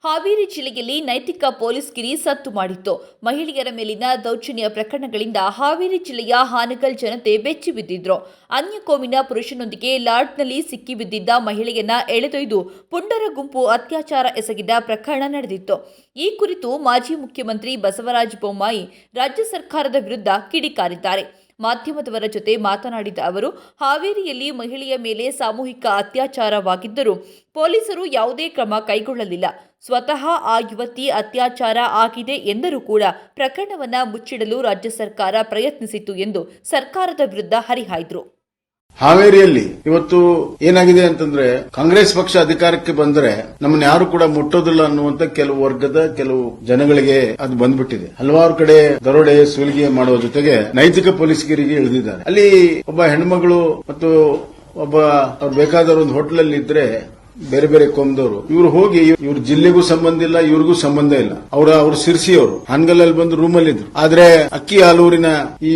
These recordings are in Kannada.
ಹಾವೇರಿ ಜಿಲ್ಲೆಯಲ್ಲಿ ನೈತಿಕ ಪೊಲೀಸ್ ಗಿರಿ ಸತ್ತು ಮಾಡಿತ್ತು. ಮಹಿಳೆಯರ ಮೇಲಿನ ದೌರ್ಜನ್ಯ ಪ್ರಕರಣಗಳಿಂದ ಹಾವೇರಿ ಜಿಲ್ಲೆಯ ಹಾನಗಲ್ ಜನತೆ ಬೆಚ್ಚಿ ಬಿದ್ದಿದ್ರು. ಅನ್ಯ ಕೋಮಿನ ಪುರುಷನೊಂದಿಗೆ ಲಾಡ್ಜ್ನಲ್ಲಿ ಸಿಕ್ಕಿಬಿದ್ದಿದ್ದ ಮಹಿಳೆಯನ್ನ ಎಳೆದೊಯ್ದು ಪುಂಡರ ಗುಂಪು ಅತ್ಯಾಚಾರ ಎಸಗಿದ ಪ್ರಕರಣ ನಡೆದಿತ್ತು. ಈ ಕುರಿತು ಮಾಜಿ ಮುಖ್ಯಮಂತ್ರಿ ಬಸವರಾಜ ಬೊಮ್ಮಾಯಿ ರಾಜ್ಯ ಸರ್ಕಾರದ ವಿರುದ್ಧ ಕಿಡಿಕಾರಿದ್ದಾರೆ. ಮಾಧ್ಯಮದವರ ಜೊತೆ ಮಾತನಾಡಿದ ಅವರು, ಹಾವೇರಿಯಲ್ಲಿ ಮಹಿಳೆಯ ಮೇಲೆ ಸಾಮೂಹಿಕ ಅತ್ಯಾಚಾರವಾಗಿದ್ದರೂ ಪೊಲೀಸರು ಯಾವುದೇ ಕ್ರಮ ಕೈಗೊಳ್ಳಲಿಲ್ಲ. ಸ್ವತಃ ಆ ಯುವತಿ ಅತ್ಯಾಚಾರ ಆಗಿದೆ ಎಂದರೂ ಕೂಡ ಪ್ರಕರಣವನ್ನು ಮುಚ್ಚಿಡಲು ರಾಜ್ಯ ಸರ್ಕಾರ ಪ್ರಯತ್ನಿಸಿತು ಎಂದು ಸರ್ಕಾರದ ವಿರುದ್ಧ ಹರಿಹಾಯ್ದರು. ಹಾವೇರಿಯಲ್ಲಿ ಇವತ್ತು ಏನಾಗಿದೆ ಅಂತಂದ್ರೆ, ಕಾಂಗ್ರೆಸ್ ಪಕ್ಷ ಅಧಿಕಾರಕ್ಕೆ ಬಂದ್ರೆ ನಮ್ಮನ್ನ ಯಾರು ಕೂಡ ಮುಟ್ಟೋದಿಲ್ಲ ಅನ್ನುವಂತ ಕೆಲವು ವರ್ಗದ ಕೆಲವು ಜನಗಳಿಗೆ ಅದು ಬಂದ್ಬಿಟ್ಟಿದೆ. ಹಲವಾರು ಕಡೆ ದರೋಡೆ ಸುಲಿಗೆ ಮಾಡುವ ಜೊತೆಗೆ ನೈತಿಕ ಪೊಲೀಸ್ಗಿರಿಗೆ ಇಳಿದಿದ್ದಾರೆ. ಅಲ್ಲಿ ಒಬ್ಬ ಹೆಣ್ಮಗಳು ಮತ್ತು ಒಬ್ಬ ಅವ್ರು ಬೇಕಾದವರು ಒಂದು ಹೋಟೆಲ್ ಇದ್ರೆ ಬೇರೆ ಬೇರೆ ಕೋಮದವರು ಇವರು ಹೋಗಿ ಇವ್ರ ಜಿಲ್ಲೆಗೂ ಸಂಬಂಧ ಇಲ್ಲ, ಇವ್ರಿಗೂ ಸಂಬಂಧ ಇಲ್ಲ. ಅವ್ರ ಸಿರ್ಸಿಯವರು ಹಾನಗಲ್ಲಲ್ಲಿ ಬಂದು ರೂಮಲ್ಲಿ ಇದ್ರು. ಆದ್ರೆ ಅಕ್ಕಿ ಆಲೂರಿನ ಈ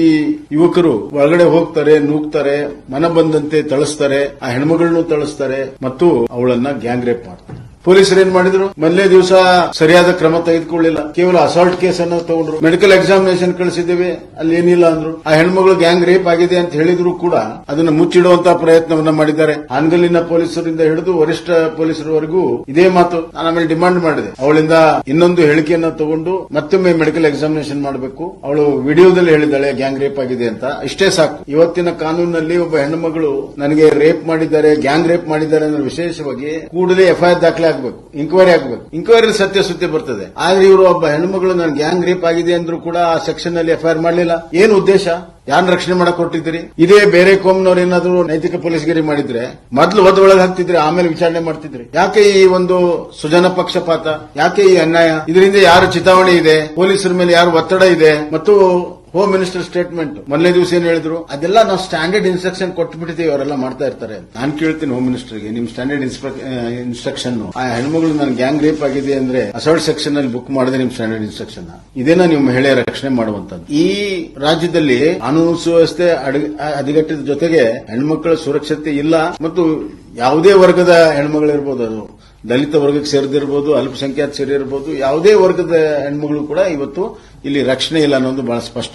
ಯುವಕರು ಒಳಗಡೆ ಹೋಗ್ತಾರೆ, ನೂಗ್ತಾರೆ, ಮನ ಬಂದಂತೆ ತಳಿಸ್ತಾರೆ, ಆ ಹೆಣ್ಮಗಳನ್ನೂ ತಳಿಸ್ತಾರೆ ಮತ್ತು ಅವಳನ್ನ ಗ್ಯಾಂಗ್ ರೇಪ್ ಮಾಡ್ತಾರೆ. ಪೊಲೀಸರು ಏನ್ ಮಾಡಿದ್ರು? ಮೊದಲನೇ ದಿವಸ ಸರಿಯಾದ ಕ್ರಮ ತೆಗೆದುಕೊಳ್ಳಿಲ್ಲ. ಕೇವಲ ಅಸಾಲ್ಟ್ ಕೇಸ್ ಅನ್ನು ತಗೊಂಡ್ರು. ಮೆಡಿಕಲ್ ಎಕ್ಸಾಮಿನೇಷನ್ ಕಳಿಸಿದ್ದೇವೆ, ಅಲ್ಲಿ ಏನಿಲ್ಲ ಅಂದ್ರು. ಆ ಹೆಣ್ಮಗಳು ಗ್ಯಾಂಗ್ ರೇಪ್ ಆಗಿದೆ ಅಂತ ಹೇಳಿದ್ರು ಕೂಡ ಅದನ್ನು ಮುಚ್ಚಿಡುವಂತಹ ಪ್ರಯತ್ನವನ್ನ ಮಾಡಿದ್ದಾರೆ. ಹಾನಗಲ್ಲಿನ ಪೊಲೀಸರಿಂದ ಹಿಡಿದು ವರಿಷ್ಠ ಪೊಲೀಸರವರೆಗೂ ಇದೇ ಮಾತು. ನಾನು ಆಮೇಲೆ ಡಿಮಾಂಡ್ ಮಾಡಿದೆ, ಅವಳಿಂದ ಇನ್ನೊಂದು ಹೇಳಿಕೆಯನ್ನ ತಗೊಂಡು ಮತ್ತೊಮ್ಮೆ ಮೆಡಿಕಲ್ ಎಕ್ಸಾಮಿನೇಷನ್ ಮಾಡಬೇಕು. ಅವಳು ವಿಡಿಯೋದಲ್ಲಿ ಹೇಳಿದ್ದಾಳೆ ಗ್ಯಾಂಗ್ ರೇಪ್ ಆಗಿದೆ ಅಂತ. ಇಷ್ಟೇ ಸಾಕು. ಇವತ್ತಿನ ಕಾನೂನಿನಲ್ಲಿ ಒಬ್ಬ ಹೆಣ್ಣುಮಗಳು ನನಗೆ ರೇಪ್ ಮಾಡಿದ್ದಾರೆ, ಗ್ಯಾಂಗ್ ರೇಪ್ ಮಾಡಿದ್ದಾರೆ ಅನ್ನೋ ವಿಶೇಷವಾಗಿ ಕೂಡಲೇ ಎಫ್ಐಆರ್ ದಾಖಲೆ ಇಂಕ್ವೈರಿ ಆಗಬೇಕು. ಇಂಕ್ವೈರಿ ಸತ್ಯಾಸತ್ಯ ಬರ್ತದೆ. ಆದ್ರೆ ಇವರು ಒಬ್ಬ ಹೆಣ್ಣುಮಗಳು ನಾನು ಗ್ಯಾಂಗ್ ರೇಪ್ ಆಗಿದೆ ಅಂದ್ರೂ ಕೂಡ ಆ ಸೆಕ್ಷನ್ ನಲ್ಲಿ ಎಫ್ಐಆರ್ ಮಾಡಲಿಲ್ಲ. ಏನು ಉದ್ದೇಶ? ಯಾರನ್ನ ರಕ್ಷಣೆ ಮಾಡಕ್ ಕೊಟ್ಟಿದ್ದೀರಿ? ಇದೇ ಬೇರೆ ಕೋಮ್ನವ್ರು ಏನಾದ್ರು ನೈತಿಕ ಪೊಲೀಸ್ಗಿರಿ ಮಾಡಿದ್ರೆ ಮೊದಲು ಒಳಗೆ ಹಾಕ್ತಿದ್ರಿ, ಆಮೇಲೆ ವಿಚಾರಣೆ ಮಾಡ್ತಿದ್ರಿ. ಯಾಕೆ ಈ ಒಂದು ಸುಜನ ಪಕ್ಷಪಾತ? ಯಾಕೆ ಈ ಅನ್ಯಾಯ? ಇದರಿಂದ ಯಾರು ಚಿತಾವಣೆ ಇದೆ? ಪೊಲೀಸರ ಮೇಲೆ ಯಾರು ಒತ್ತಡ ಇದೆ? ಮತ್ತು ಹೋಮ್ ಮಿನಿಸ್ಟರ್ ಸ್ಟೇಟ್ಮೆಂಟ್ ಮೊದಲನೇ ದಿವಸ ಏನ್ ಹೇಳಿದ್ರು? ಅದೆಲ್ಲ ನಾವು ಸ್ಟ್ಯಾಂಡರ್ಡ್ ಇನ್ಸ್ಟ್ರಕ್ಷನ್ ಕೊಟ್ಬಿಟ್ಟಿದ್ದೀವಿ, ಅವರೆಲ್ಲ ಮಾಡ್ತಾ ಇರ್ತಾರೆ. ನಾನು ಕೇಳ್ತೀನಿ ಹೋಮ್ ಮಿನಿಸ್ಟರ್ಗೆ, ನಿಮ್ ಸ್ಟ್ಯಾಂಡರ್ಡ್ ಇನ್ಸ್ಟ್ರಕ್ಷನ್ ಆ ಹೆಣ್ಮಗಳು ನಾನು ಗ್ಯಾಂಗ್ ರೇಪ್ ಆಗಿದೆ ಅಂದ್ರೆ ಅಸಾಲ್ಟ್ ಸೆಕ್ಷನ್ ಅಲ್ಲಿ ಬುಕ್ ಮಾಡಿದ್ರೆ ನಿಮ್ ಸ್ಟ್ಯಾಂಡರ್ಡ್ ಇನ್ಸ್ಟ್ರಕ್ಷನ್ ಇದೇನಾ ನೀವು ಮಹಿಳೆಯರ ರಕ್ಷಣೆ ಮಾಡುವಂತದ್ದು? ಈ ರಾಜ್ಯದಲ್ಲಿ ಕಾನೂನು ಸುವ್ಯವಸ್ಥೆ ಹದಗೆಟ್ಟಿದ ಜೊತೆಗೆ ಹೆಣ್ಮಕ್ಕಳ ಸುರಕ್ಷತೆ ಇಲ್ಲ ಮತ್ತು ಯಾವುದೇ ವರ್ಗದ ಹೆಣ್ಮಗಳಿರ್ಬೋದು, ಅದು ದಲಿತ ವರ್ಗಕ್ಕೆ ಸೇರಿದಿರಬಹುದು, ಅಲ್ಪಸಂಖ್ಯಾತ ಸೇರಿರಬಹುದು, ಯಾವುದೇ ವರ್ಗದ ಹೆಣ್ಮಗಳು ಕೂಡ ಇವತ್ತು ಇಲ್ಲಿ ರಕ್ಷಣೆ ಇಲ್ಲ ಅನ್ನೋದು ಬಹಳ ಸ್ಪಷ್ಟ.